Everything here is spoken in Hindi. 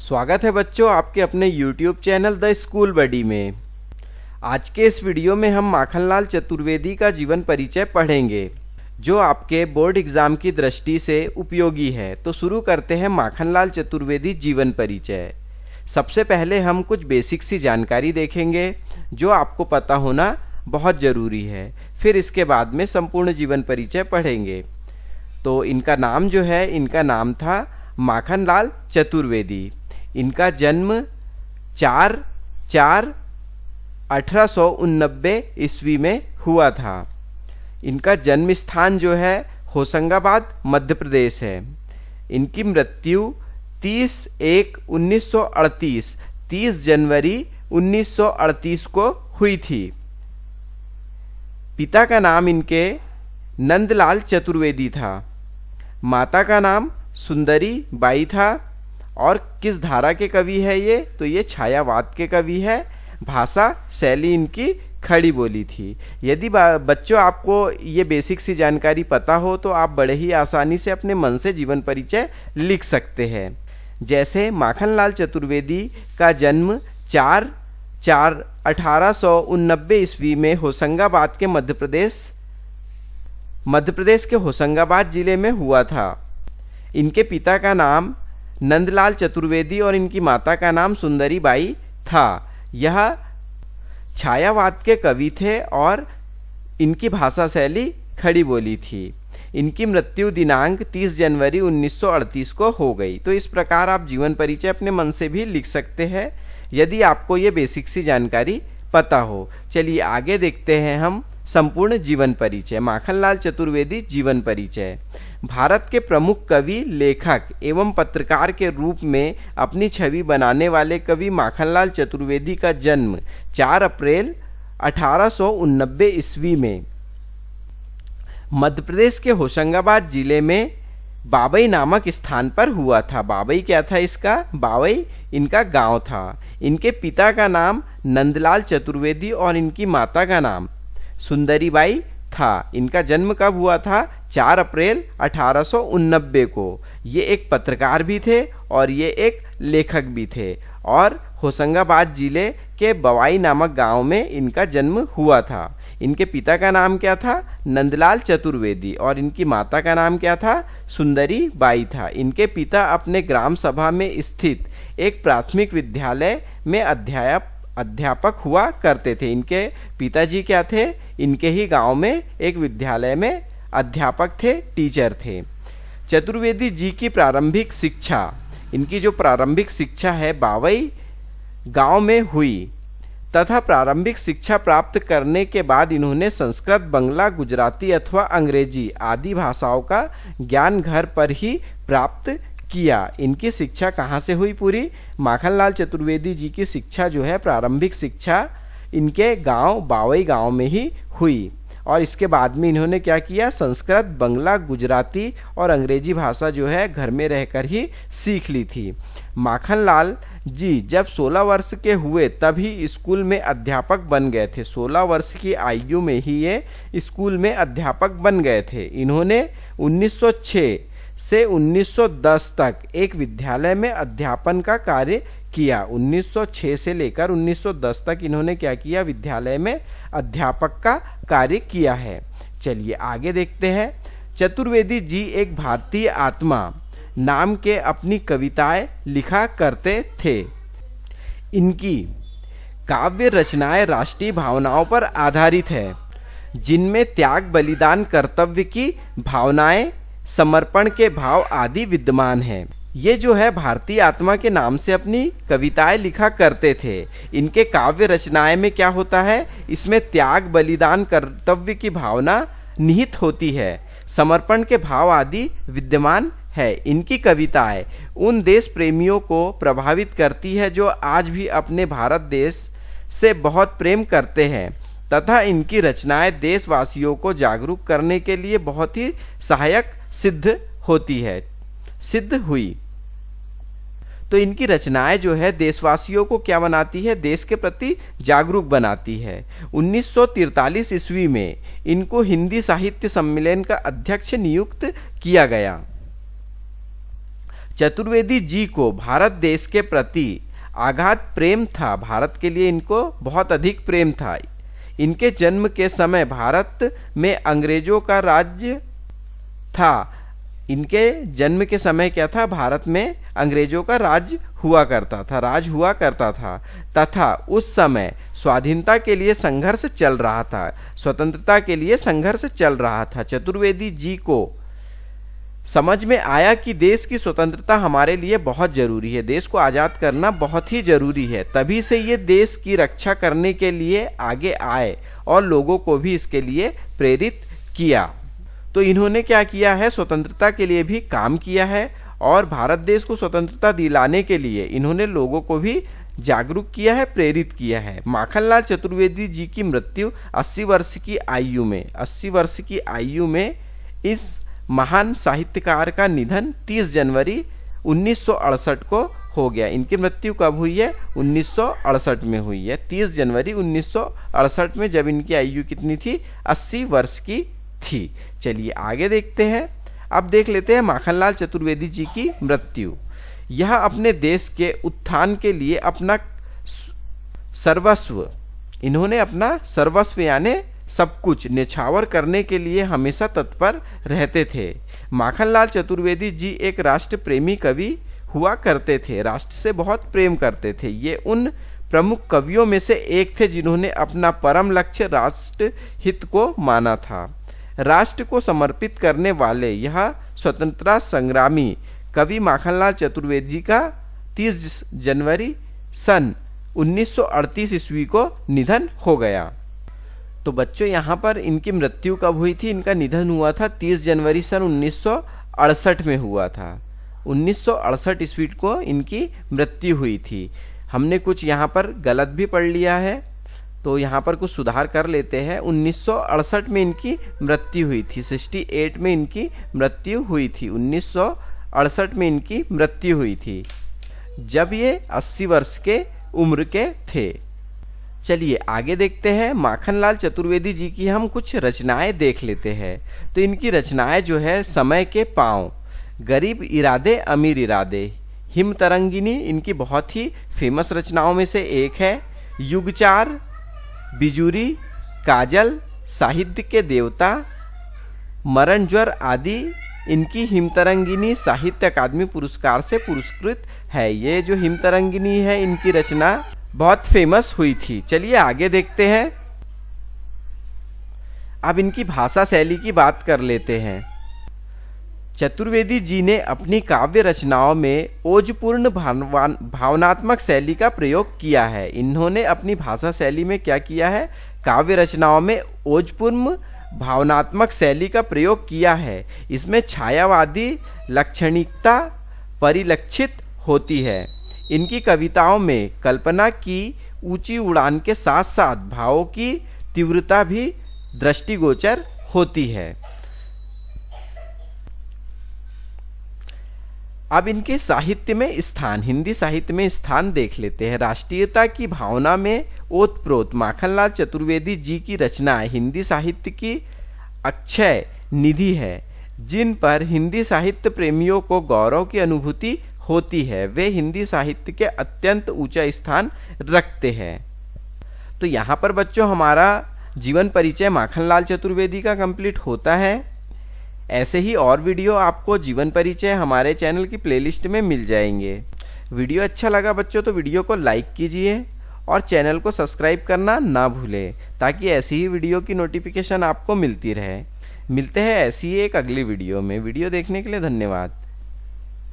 स्वागत है बच्चों आपके अपने YouTube चैनल द स्कूल बडी में। आज के इस वीडियो में हम माखनलाल चतुर्वेदी का जीवन परिचय पढ़ेंगे जो आपके बोर्ड एग्जाम की दृष्टि से उपयोगी है। तो शुरू करते हैं माखनलाल चतुर्वेदी जीवन परिचय। सबसे पहले हम कुछ बेसिक सी जानकारी देखेंगे जो आपको पता होना बहुत ज़रूरी है। फिर इसके बाद में संपूर्ण जीवन परिचय पढ़ेंगे। तो इनका नाम जो है, इनका नाम था माखनलाल चतुर्वेदी। इनका जन्म 4/4/1889 ईस्वी में हुआ था। इनका जन्म स्थान जो है होशंगाबाद मध्य प्रदेश है। इनकी मृत्यु 30 जनवरी 1938 को हुई थी। पिता का नाम इनके नंदलाल चतुर्वेदी था। माता का नाम सुंदरी बाई था। और किस धारा के कवि है ये? तो ये छायावाद के कवि है। भाषा शैली इनकी खड़ी बोली थी। यदि बच्चों आपको ये बेसिक सी जानकारी पता हो तो आप बड़े ही आसानी से अपने मन से जीवन परिचय लिख सकते हैं। जैसे माखनलाल चतुर्वेदी का जन्म 4/4/1889 ईस्वी में होशंगाबाद के मध्य प्रदेश के होशंगाबाद जिले में हुआ था। इनके पिता का नाम नंदलाल चतुर्वेदी और इनकी माता का नाम सुंदरी बाई था। यह छायावाद के कवि थे और इनकी भाषा शैली खड़ी बोली थी। इनकी मृत्यु दिनांक 30 जनवरी 1938 को हो गई। तो इस प्रकार आप जीवन परिचय अपने मन से भी लिख सकते हैं यदि आपको ये बेसिक सी जानकारी पता हो। चलिए आगे देखते हैं हम संपूर्ण जीवन परिचय। माखनलाल चतुर्वेदी जीवन परिचय। भारत के प्रमुख कवि, लेखक एवं पत्रकार के रूप में अपनी छवि बनाने वाले कवि माखनलाल चतुर्वेदी का जन्म 4 अप्रैल 1889 ईस्वी में मध्य प्रदेश के होशंगाबाद जिले में बाबई नामक स्थान पर हुआ था। बाबई क्या था इसका? बाबई इनका गांव था। इनके पिता का नाम नंदलाल चतुर्वेदी और इनकी माता का नाम सुंदरी बाई था। इनका जन्म कब हुआ था? 4 अप्रैल 1889 को। ये एक पत्रकार भी थे और ये एक लेखक भी थे और होशंगाबाद जिले के बवाई नामक गांव में इनका जन्म हुआ था। इनके पिता का नाम क्या था? नंदलाल चतुर्वेदी और इनकी माता का नाम क्या था? सुंदरी बाई था। इनके पिता अपने ग्राम सभा में स्थित एक प्राथमिक विद्यालय में अध्यापक हुआ करते थे। इनके पिताजी क्या थे? इनके ही गांव में एक विद्यालय में अध्यापक थे, टीचर थे। चतुर्वेदी जी की प्रारंभिक शिक्षा, इनकी जो प्रारंभिक शिक्षा है बावई गांव में हुई तथा प्रारंभिक शिक्षा प्राप्त करने के बाद इन्होंने संस्कृत, बंगला, गुजराती अथवा अंग्रेजी आदि भाषाओं का ज्ञान घर पर ही प्राप्त किया। इनकी शिक्षा कहाँ से हुई पूरी? माखनलाल चतुर्वेदी जी की शिक्षा जो है, प्रारंभिक शिक्षा इनके गांव बावई गांव में ही हुई। और इसके बाद में इन्होंने क्या किया? संस्कृत, बंगला, गुजराती और अंग्रेजी भाषा जो है घर में रहकर ही सीख ली थी। माखनलाल जी जब 16 वर्ष के हुए तभी स्कूल में अध्यापक बन गए थे। 16 वर्ष की आयु में ही ये स्कूल में अध्यापक बन गए थे। इन्होंने 1906 से 1910 तक एक विद्यालय में अध्यापन का कार्य किया। 1906 से लेकर 1910 तक इन्होंने क्या किया? विद्यालय में अध्यापक का कार्य किया है। चलिए आगे देखते हैं। चतुर्वेदी जी एक भारतीय आत्मा नाम के अपनी कविताएं लिखा करते थे। इनकी काव्य रचनाएं राष्ट्रीय भावनाओं पर आधारित है जिनमें त्याग, बलिदान, कर्तव्य की भावनाएं, समर्पण के भाव आदि विद्यमान हैं। ये जो है भारतीय आत्मा के नाम से अपनी कविताएं लिखा करते थे। इनके काव्य रचनाएं में क्या होता है? इसमें त्याग, बलिदान, कर्तव्य की भावना निहित होती है, समर्पण के भाव आदि विद्यमान है। इनकी कविताएं उन देश प्रेमियों को प्रभावित करती है जो आज भी अपने भारत देश से बहुत प्रेम करते हैं तथा इनकी रचनाएं देशवासियों को जागरूक करने के लिए बहुत ही सहायक सिद्ध हुई। तो इनकी रचनाएं जो है देशवासियों को क्या बनाती है? देश के प्रति जागरूक बनाती है। 1943 ईस्वी में इनको हिंदी साहित्य सम्मेलन का अध्यक्ष नियुक्त किया गया। चतुर्वेदी जी को भारत देश के प्रति अगाध प्रेम था। भारत के लिए इनको बहुत अधिक प्रेम था। इनके जन्म के समय भारत में अंग्रेजों का राज्य था। इनके जन्म के समय क्या था? भारत में अंग्रेजों का राज हुआ करता था तथा उस समय स्वाधीनता के लिए संघर्ष चल रहा था, स्वतंत्रता के लिए संघर्ष चल रहा था। चतुर्वेदी जी को समझ में आया कि देश की स्वतंत्रता हमारे लिए बहुत जरूरी है, देश को आज़ाद करना बहुत ही जरूरी है। तभी से ये देश की रक्षा करने के लिए आगे आए और लोगों को भी इसके लिए प्रेरित किया। तो इन्होंने क्या किया है? स्वतंत्रता के लिए भी काम किया है और भारत देश को स्वतंत्रता दिलाने के लिए इन्होंने लोगों को भी जागरूक किया है, प्रेरित किया है। माखनलाल चतुर्वेदी जी की मृत्यु 80 वर्ष की आयु में इस महान साहित्यकार का निधन 30 जनवरी 1968 को हो गया। इनकी मृत्यु कब हुई है? 1968 में हुई है, 30 जनवरी 1968 में, जब इनकी आयु कितनी थी? 80 वर्ष की थी। चलिए आगे देखते हैं। अब देख लेते हैं माखनलाल चतुर्वेदी जी की मृत्यु। यह अपने देश के उत्थान के लिए अपना सर्वस्व, इन्होंने अपना सर्वस्व यानी सब कुछ न्यौछावर करने के लिए हमेशा तत्पर रहते थे। माखनलाल चतुर्वेदी जी एक राष्ट्र प्रेमी कवि हुआ करते थे, राष्ट्र से बहुत प्रेम करते थे। ये उन प्रमुख कवियों में से एक थे जिन्होंने अपना परम लक्ष्य राष्ट्र हित को माना था। राष्ट्र को समर्पित करने वाले यह स्वतंत्रता संग्रामी कवि माखनलाल चतुर्वेदी का 30 जनवरी सन 1938 ईस्वी को निधन हो गया। तो बच्चों यहाँ पर इनकी मृत्यु कब हुई थी? इनका निधन हुआ था 30 जनवरी सन 1968 में हुआ था। 1968 ईस्वी को इनकी मृत्यु हुई थी। हमने कुछ यहाँ पर गलत भी पढ़ लिया है, तो यहाँ पर कुछ सुधार कर लेते हैं। 1968 में इनकी मृत्यु हुई थी, 68 में इनकी मृत्यु हुई थी, 1968 में इनकी मृत्यु हुई थी, जब ये 80 वर्ष के उम्र के थे। चलिए आगे देखते हैं। माखनलाल चतुर्वेदी जी की हम कुछ रचनाएं देख लेते हैं। तो इनकी रचनाएं जो है, समय के पाँव, गरीब इरादे अमीर इरादे, हिम तरंगिनी इनकी बहुत ही फेमस रचनाओं में से एक है। युगचार, बिजुरी, काजल, साहित्य के देवता, मरण ज्वर आदि इनकी हिमतरंगिनी साहित्य अकादमी पुरस्कार से पुरस्कृत है। ये जो हिमतरंगिनी है इनकी रचना बहुत फेमस हुई थी। चलिए आगे देखते हैं। अब इनकी भाषा शैली की बात कर लेते हैं। चतुर्वेदी जी ने अपनी काव्य रचनाओं में ओजपूर्ण भावनात्मक शैली का प्रयोग किया है। इन्होंने अपनी भाषा शैली में क्या किया है? काव्य रचनाओं में ओजपूर्ण भावनात्मक शैली का प्रयोग किया है। इसमें छायावादी लाक्षणिकता परिलक्षित होती है। इनकी कविताओं में कल्पना की ऊंची उड़ान के साथ साथ भावों की तीव्रता भी दृष्टिगोचर होती है। अब इनके साहित्य में स्थान, हिंदी साहित्य में स्थान देख लेते हैं। राष्ट्रीयता की भावना में ओतप्रोत माखनलाल चतुर्वेदी जी की रचनाएं हिंदी साहित्य की अक्षय निधि है, जिन पर हिंदी साहित्य प्रेमियों को गौरव की अनुभूति होती है। वे हिंदी साहित्य के अत्यंत ऊंचा स्थान रखते हैं। तो यहाँ पर बच्चों हमारा जीवन परिचय माखनलाल चतुर्वेदी का कंप्लीट होता है। ऐसे ही और वीडियो आपको जीवन परिचय हमारे चैनल की प्लेलिस्ट में मिल जाएंगे। वीडियो अच्छा लगा बच्चों तो वीडियो को लाइक कीजिए और चैनल को सब्सक्राइब करना ना भूलें, ताकि ऐसी ही वीडियो की नोटिफिकेशन आपको मिलती रहे। मिलते हैं ऐसी ही एक अगली वीडियो में। वीडियो देखने के लिए धन्यवाद।